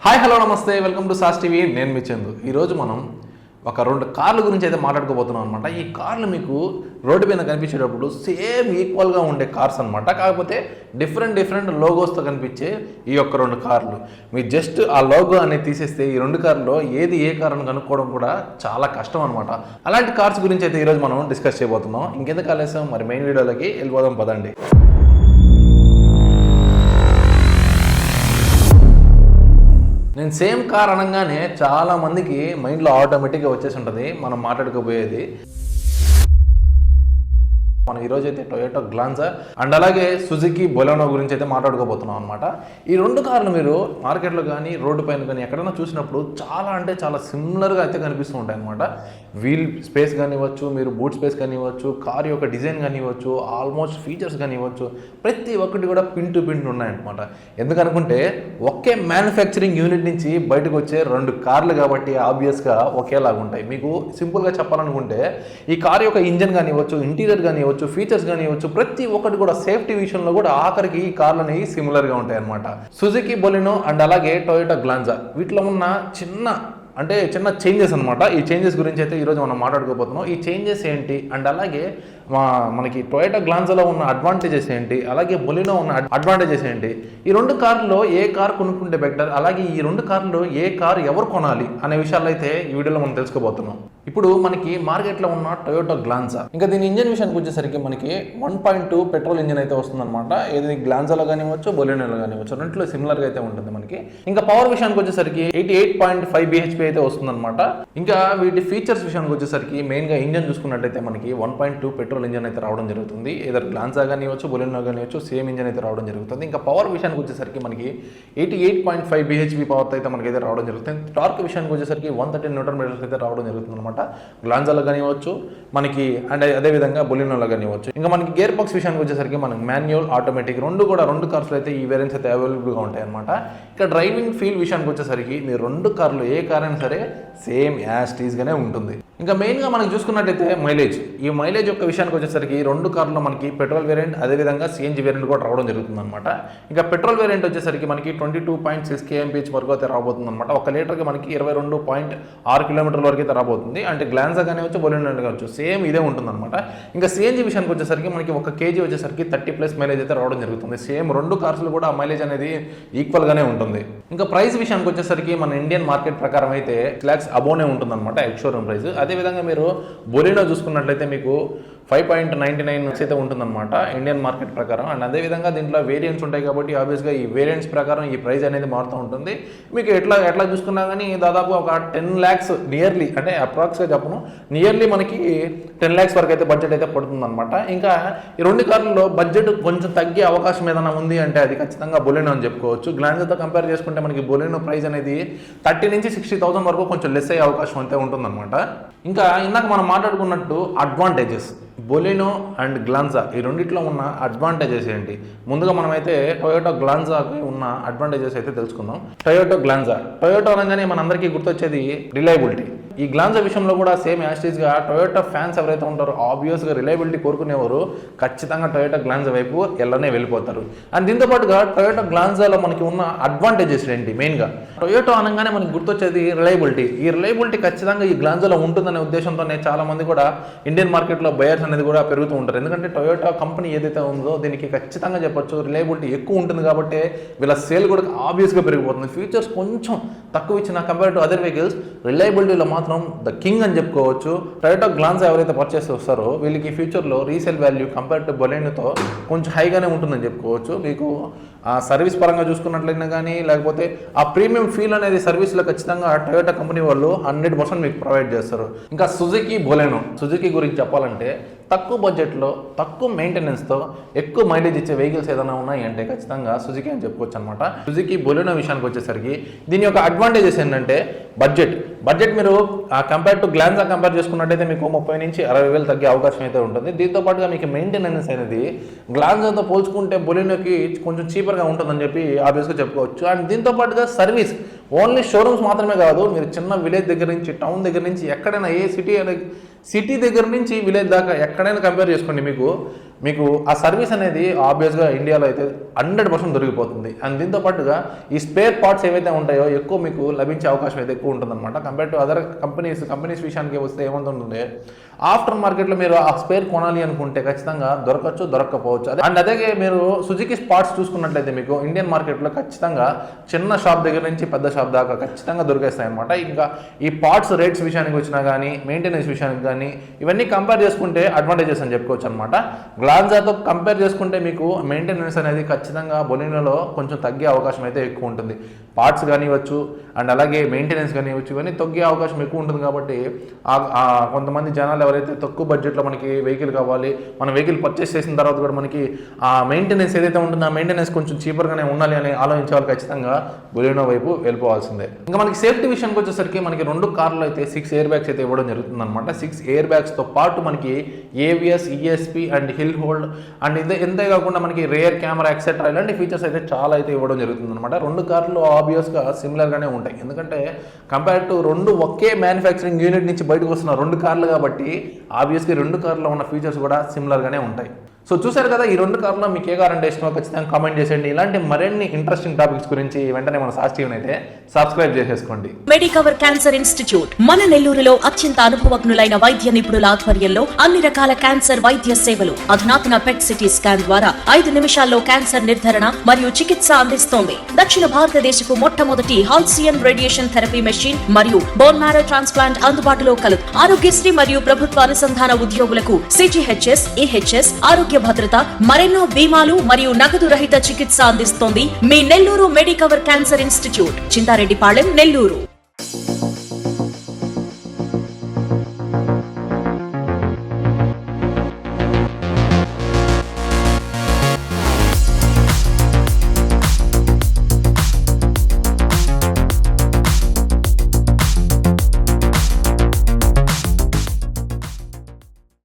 Hi hello నమస్తే welcome to sauce TV. నేను మీ చందు. ఈరోజు మనం ఒక 2 కార్ల గురించి అయితే మాట్లాడుకోబోతున్నాం అనమాట. ఈ కార్లు మీకు రోడ్డు మీద కనిపించేటప్పుడు సేమ్ ఈక్వల్గా ఉండే కార్స్ అనమాట. కాకపోతే డిఫరెంట్ లోగోస్తో కనిపించే ఈ యొక్క 2 కార్లు. మీరు జస్ట్ ఆ లోగో అనేది తీసేస్తే ఈ 2 కార్లలో ఏది ఏ కార్ అని కనుక్కోవడం కూడా చాలా కష్టం అనమాట. అలాంటి కార్స్ గురించి అయితే ఈరోజు మనం డిస్కస్ చేయబోతున్నాం. ఇంకెందుకు ఆలస్యం, మరి మెయిన్ వీడియోలోకి వెళ్ళిపోదాం పదండి. నేను సేమ్ కార్ అనగానే చాలా మందికి మైండ్లో ఆటోమేటిక్గా వచ్చేసి ఉంటుంది మనం మాట్లాడుకోబోయేది. మనం ఈరోజు అయితే టొయోటా గ్లాన్జా అండ్ అలాగే సుజుకి బొలెనో గురించి అయితే మాట్లాడుకోబోతున్నాం అనమాట. ఈ 2 కార్లు మీరు మార్కెట్లో కానీ రోడ్డు పైన కానీ ఎక్కడైనా చూసినప్పుడు చాలా సిమిలర్గా అయితే కనిపిస్తూ ఉంటాయి అనమాట. వీల్ స్పేస్ కానివ్వచ్చు, మీరు బూట్ స్పేస్ కానివ్వచ్చు, కార్ యొక్క డిజైన్ కానివ్వచ్చు, ఆల్మోస్ట్ ఫీచర్స్ కానివ్వచ్చు, ప్రతి ఒక్కటి కూడా పిన్ టు పిన్ ఉన్నాయన్నమాట. ఎందుకనుకుంటే ఒకే మ్యానుఫ్యాక్చరింగ్ యూనిట్ నుంచి బయటకు వచ్చే 2 కార్లు కాబట్టి ఆబ్వియస్గా ఒకేలాగా ఉంటాయి. మీకు సింపుల్గా చెప్పాలనుకుంటే ఈ కార్ యొక్క ఇంజన్ కానివ్వచ్చు, ఇంటీరియర్ కానివ్వచ్చు, ఫీచర్స్ కానివ్వచ్చు, ప్రతి ఒక్కటి కూడా సేఫ్టీ విషయంలో కూడా ఆఖరికి ఈ కార్లు అనేవి సిమిలర్గా ఉంటాయి అనమాట. సుజుకి బొలెనో అండ్ అలాగే టొయోటా గ్లాన్జా వీటిలో ఉన్న చిన్న చేంజెస్ అనమాట. ఈ చేంజెస్ గురించి అయితే ఈరోజు మనం మాట్లాడుకోబోతున్నాం. ఈ చేంజెస్ ఏంటి అండ్ అలాగే మనకి టొయోటా గ్లాన్జాలో ఉన్న అడ్వాంటేజెస్ ఏంటి, అలాగే బొలెనో ఉన్న అడ్వాంటేజెస్ ఏంటి, ఈ 2 కార్లలో ఏ కార్ కొనుక్కుంటే బెటర్, అలాగే ఈ 2 కార్లలో ఏ కార్ ఎవరు కొనాలి అనే విషయాలు అయితే ఈ వీడియోలో మనం తెలుసుకోబోతున్నాం. ఇప్పుడు మనకి మార్కెట్లో ఉన్న టొయోటా గ్లాన్జా, ఇంకా దీని ఇంజన్ విషయానికి వచ్చేసరికి మనకి 1.2 పెట్రోల్ ఇంజన్ అయితే వస్తుందన్నమాట. ఏది గ్లాన్జాలో కానివ్వచ్చు, బొలెనోలో కానివ్వచ్చు, రెంట్లో సిమిలర్గా అయితే ఉంటుంది మనకి. ఇంకా పవర్ విషయానికి వచ్చేసరికి 88.5 bhp అయితే వస్తుందన్నమాట. ఇంకా వీటి ఫీచర్స్ విషయానికి వచ్చేసరికి మెయిన్గా ఇంజన్ చూసుకున్నట్టయితే మనకి 1.2 పెట్రోల్ ఇంజన్ అయితే రావడం జరుగుతుంది. ఏదైనా గ్లాన్జా కానివ్వచ్చు, బొలెనో కానివ్వచ్చు, సేమ్ ఇంజన్ అయితే రావడం జరుగుతుంది. ఇంకా పవర్ విషయానికి వచ్చేసరికి మనకి 88.5 bhp పవర్ అయితే మనకైతే రావడం జరుగుతుంది. టార్క్ విషయానికి వచ్చేసరికి 130 Nm అయితే రావడం జరుగుతుంది అనమాట. గ్లాన్జాలో కానివ్వచ్చు మనకి, అండ్ అదేవిధంగా బొలెనోలో కానివ్వచ్చు. ఇంకా మనకి గేర్ బాక్స్ విషయానికి వచ్చేసరికి మనకి మాన్యువల్, ఆటోమేటిక్ రెండు కార్స్లో అయితే ఈ వేరియంట్స్ అయితే అవైలబుల్గా ఉంటాయి అనమాట. ఇక డ్రైవింగ్ ఫీల్ విషయానికి వచ్చేసరికి మీరు 2 కార్లు ఏ కార్ అయినా సరే సేమ్ యాజ్ టీజ్గానే ఉంటుంది. ఇంకా మెయిన్గా మనం చూసుకున్నట్టయితే ఈ మైలేజ్ యొక్క విషయానికి వచ్చేసరికి 2 కార్లలో మనకి పెట్రోల్ వేరియంట్, అదేవిధంగా సిఎన్జి వేరియంట్ కూడా రావడం జరుగుతుంది అనమాట. ఇంకా పెట్రోల్ వేరియంట్ వచ్చేసరికి మనకి 22.6 kmph వరకు అయితే రాబోతుంది అనమాట. 1 లీటర్కి మనకి 22.6 కిలోమీటర్ల వరకు అయితే రాబోతుంది. అంటే గ్లాన్జా కానివచ్చు, బొలెనో కావచ్చు, సేమ్ ఇదే ఉంటుంది అనమాట. ఇంకా సిఎన్జి విషయానికి వచ్చేసరికి మనకి 1 kg వచ్చేసరికి 30+ మైలేజ్ అయితే రావడం జరుగుతుంది. సేమ్ 2 కార్స్లో కూడా ఆ మైలేజ్ అనేది ఈక్వల్గానే ఉంటుంది. ఇంకా ప్రైస్ విషయానికి వచ్చేసరికి మన ఇండియన్ మార్కెట్ ప్రకారం అయితే lakhs అబోనే ఉంటుంది అనమాట ఎక్స్-షోరూమ్ ప్రైస్. అదేవిధంగా మీరు బొలెనో చూసుకున్నట్లయితే మీకు 5.99 అయితే ఉంటుందన్నమాట ఇండియన్ మార్కెట్ ప్రకారం. అండ్ అదేవిధంగా దీంట్లో వేరియంట్స్ ఉంటాయి కాబట్టి ఆబ్వియస్గా ఈ వేరియంట్స్ ప్రకారం ఈ ప్రైస్ అనేది మారుతూ ఉంటుంది. మీకు ఎట్లా చూసుకున్నా కానీ దాదాపు ఒక 10 lakhs నియర్లీ, అంటే అప్రాక్స్గా చెప్పను, నియర్లీ మనకి 10 lakhs వరకు అయితే బడ్జెట్ అయితే పడుతుంది అనమాట. ఇంకా ఈ 2 కార్లలో బడ్జెట్ కొంచెం తగ్గే అవకాశం ఏదైనా ఉంది అంటే అది ఖచ్చితంగా బొలెనో అని చెప్పుకోవచ్చు. గ్లాన్జాతో కంపేర్ చేసుకుంటే మనకి బొలెనో ప్రైస్ అనేది 30 నుంచి 60,000 వరకు కొంచెం లెస్ అయ్యే అవకాశం అయితే ఉంటుందన్నమాట. ఇంకా ఇందాక మనం మాట్లాడుకున్నట్టు అడ్వాంటేజెస్, బొలెనో అండ్ గ్లాన్జా ఈ రెండిట్లో ఉన్న అడ్వాంటేజెస్ ఏంటి? ముందుగా మనమైతే టొయోటా గ్లాన్జాకి ఉన్న అడ్వాంటేజెస్ అయితే తెలుసుకుందాం. టొయోటా అనగానే మనందరికీ గుర్తొచ్చేది రిలయబిలిటీ. ఈ గ్లాన్జా విషయంలో కూడా సేమ్ యాస్టీస్గా టొయోటా ఫ్యాన్స్ ఎవరైతే ఉంటారో ఆబ్వియస్గా రిలయబిలిటీ కోరుకునేవారు ఖచ్చితంగా టొయోటా గ్లాన్జా వైపు వెళ్ళిపోతారు. అండ్ దీంతో పాటుగా టొయోటా గ్లాన్జాలో మనకి ఉన్న అడ్వాంటేజెస్ ఏంటి? మెయిన్గా టొయోటా అనగానే మనకి గుర్తొచ్చేది రిలయబిలిటీ. ఈ రిలయబిలిటీ ఖచ్చితంగా ఈ గ్లాన్జాలో ఉంటుందనే ఉద్దేశంతోనే చాలా మంది కూడా ఇండియన్ మార్కెట్లో బయర్స్ అనేది కూడా పెరుగుతూ ఉంటారు. ఎందుకంటే టొయోటా కంపెనీ ఏదైతే ఉందో దీనికి ఖచ్చితంగా చెప్పొచ్చు రిలయబిలిటీ ఎక్కువ ఉంటుంది కాబట్టి వీళ్ళ సేల్ కూడా ఆబ్వియస్గా పెరిగిపోతుంది. ఫీచర్స్ కొంచెం తక్కువ ఇచ్చిన కంపేర్ టు అదర్ వెహికల్స్ రిలయబిలిటీలో మాత్రం ద కింగ్ అని చెప్పుకోవచ్చు. టొయోటా గ్లాన్జా ఎవరైతే పర్చేస్ వస్తారో వీళ్ళకి ఫ్యూచర్లో రీసేల్ వాల్యూ కంపేర్ టు బొలెనోతో కొంచెం హైగానే ఉంటుందని చెప్పుకోవచ్చు. మీకు ఆ సర్వీస్ పరంగా చూసుకున్నట్లయినా కానీ, లేకపోతే ఆ ప్రీమియం ఫీల్ అనేది సర్వీస్లో ఖచ్చితంగా టొయోటా కంపెనీ వాళ్ళు 100% మీకు ప్రొవైడ్ చేస్తారు. ఇంకా సుజుకి గురించి చెప్పాలంటే తక్కువ బడ్జెట్లో, తక్కువ మెయింటెనెన్స్తో ఎక్కువ మైలేజ్ ఇచ్చే వెహికల్స్ ఏదైనా ఉన్నాయి అంటే ఖచ్చితంగా సుజుకి అని చెప్పుకోవచ్చు అనమాట. సుజుకి బొలెనో విషయానికి వచ్చేసరికి దీని యొక్క అడ్వాంటేజెస్ ఏంటంటే బడ్జెట్ మీరు కంపేర్ టు గ్లాన్జా కంపేర్ చేసుకున్నట్టయితే మీకు 30 నుంచి 60,000 తగ్గే అవకాశం అయితే ఉంటుంది. దీంతో పాటుగా మీకు మెయింటెనెన్స్ అనేది గ్లాన్జాతో పోల్చుకుంటే బొలెనోకి కొంచెం చీపర్గా ఉంటుందని చెప్పి ఆబ్వియస్గా చెప్పుకోవచ్చు. అండ్ దీంతో పాటుగా సర్వీస్ ఓన్లీ షోరూమ్స్ మాత్రమే కాదు, మీరు చిన్న విలేజ్ దగ్గర నుంచి, టౌన్ దగ్గర నుంచి ఎక్కడైనా ఏ సిటీ అనేది సిటీ దగ్గర నుంచి విలేజ్ దాకా ఎక్కడైనా కంపేర్ చేసుకోండి, మీకు ఆ సర్వీస్ అనేది ఆబ్వియస్గా ఇండియాలో అయితే 100% దొరికిపోతుంది. అండ్ దీంతో పాటుగా ఈ స్పేర్ పార్ట్స్ ఏవైతే ఉంటాయో ఎక్కువ మీకు లభించే అవకాశం అయితే ఎక్కువ ఉంటుందన్నమాట. కంపేర్ టు అదర్ కంపెనీస్ విషయానికి వస్తే ఏమంటుంటుంది, ఆఫ్టర్ మార్కెట్లో మీరు ఆ స్పేర్ కొనాలి అనుకుంటే ఖచ్చితంగా దొరకచ్చు, దొరకకపోవచ్చు. అదే మీరు సుజుకి పార్ట్స్ చూసుకున్నట్లయితే మీకు ఇండియన్ మార్కెట్లో ఖచ్చితంగా చిన్న షాప్ దగ్గర నుంచి పెద్ద షాప్ దాకా ఖచ్చితంగా దొరికేస్తాయి అనమాట. ఇంకా ఈ పార్ట్స్ రేట్స్ విషయానికి వచ్చినా కానీ, మెయింటెనెన్స్ విషయానికి కానీ, ఇవన్నీ కంపేర్ చేసుకుంటే అడ్వాంటేజెస్ అని చెప్పుకోవచ్చు అనమాట. గ్లాన్జాతో కంపేర్ చేసుకుంటే మీకు మెయింటెనెన్స్ అనేది ఖచ్చితంగా బొలీనోలో కొంచెం తగ్గే అవకాశం అయితే ఎక్కువ ఉంటుంది. పార్ట్స్ కానివ్వచ్చు అండ్ అలాగే మెయింటెనెన్స్ కానివ్వచ్చు, ఇవన్నీ తగ్గే అవకాశం ఎక్కువ ఉంటుంది. కాబట్టి కొంతమంది జనాలు ఎవరైతే తక్కువ బడ్జెట్లో మనకి వెహికల్ కావాలి, మన వెహికల్ పర్చేస్ చేసిన తర్వాత కూడా మనకి ఆ మెయింటెనెన్స్ ఏదైతే ఉంటుందో ఆ మెయింటెనెన్స్ కొంచెం చీపర్గానే ఉండాలి అని ఆలోచించే వాళ్ళు ఖచ్చితంగా బొలీనో వైపు వెళ్ళిపోవాల్సిందే. ఇంకా మనకి సేఫ్టీ విషయానికి వచ్చేసరికి మనకి 2 కార్లు అయితే 6 ఎయిర్ బ్యాగ్స్ అయితే ఇవ్వడం జరుగుతుంది అనమాట. 6 ఎయిర్ బ్యాగ్స్తో పాటు మనకి ABS, ESP and hill hold and ఇంతే కాకుండా మనకి రేర్ కెమెరా ఎక్సెట్రా ఇలాంటి ఫీచర్స్ అయితే చాలా అయితే ఇవ్వడం జరుగుతుంది అనమాట. 2 కార్లు ఆబ్వియస్గా సిమిలర్గానే ఉంటాయి, ఎందుకంటే compare to 2 okay manufacturing unit నుంచి బయటకు వస్తున్న 2 కార్లు కాబట్టి ఆబ్వియస్గా 2 కార్లో ఉన్న ఫీచర్స్ కూడా సిమిలర్గానే ఉంటాయి. సో చూసారు కదా, ఈ 2 కార్లో మీకు ఏ కార్ అంటే ఇష్టమో ఖచ్చితంగా కామెంట్ చేసేయండి. ఇలాంటి మరిన్ని ఇంట్రెస్టింగ్ టాపిక్స్ గురించి వెంటనే మన సాక్షి టీవీని అయితే సబ్స్క్రైబ్ చేసేసుకోండి. మెడికవర్ క్యాన్సర్ ఇన్స్టిట్యూట్ మన నెల్లూరులో అత్యంత అనుభవజ్ఞులైన వైద్య నిపుణుల ఆధ్వర్యంలో అన్ని రకాల క్యాన్సర్ వైద్య సేవలు, అధునాతన పెట్ సిటీ స్కాన్ ద్వారా 5 నిమిషాల్లో క్యాన్సర్ నిర్ధారణ మరియు చికిత్స అందిస్తోంది. దక్షిణ భారతదేశపు మొట్టమొదటి హాల్సియన్ రేడియేషన్ థెరపీ మెషిన్ మరియు బోన్ మ్యారో ట్రాన్స్ప్లాంట్ అందుబాటులో కలదు. ఆరోగ్యశ్రీ మరియు ప్రభుత్వ అనుసంధాన ఉద్యోగులకు CGHS, EHS, ఆరోగ్య భద్రత, మరెన్నో బీమాలు మరియు నగదు రహిత చికిత్స అందిస్తోంది మీ నెల్లూరు మెడికవర్ క్యాన్సర్ ఇన్స్టిట్యూట్, చింతారెడ్డిపాళెం, నెల్లూరు.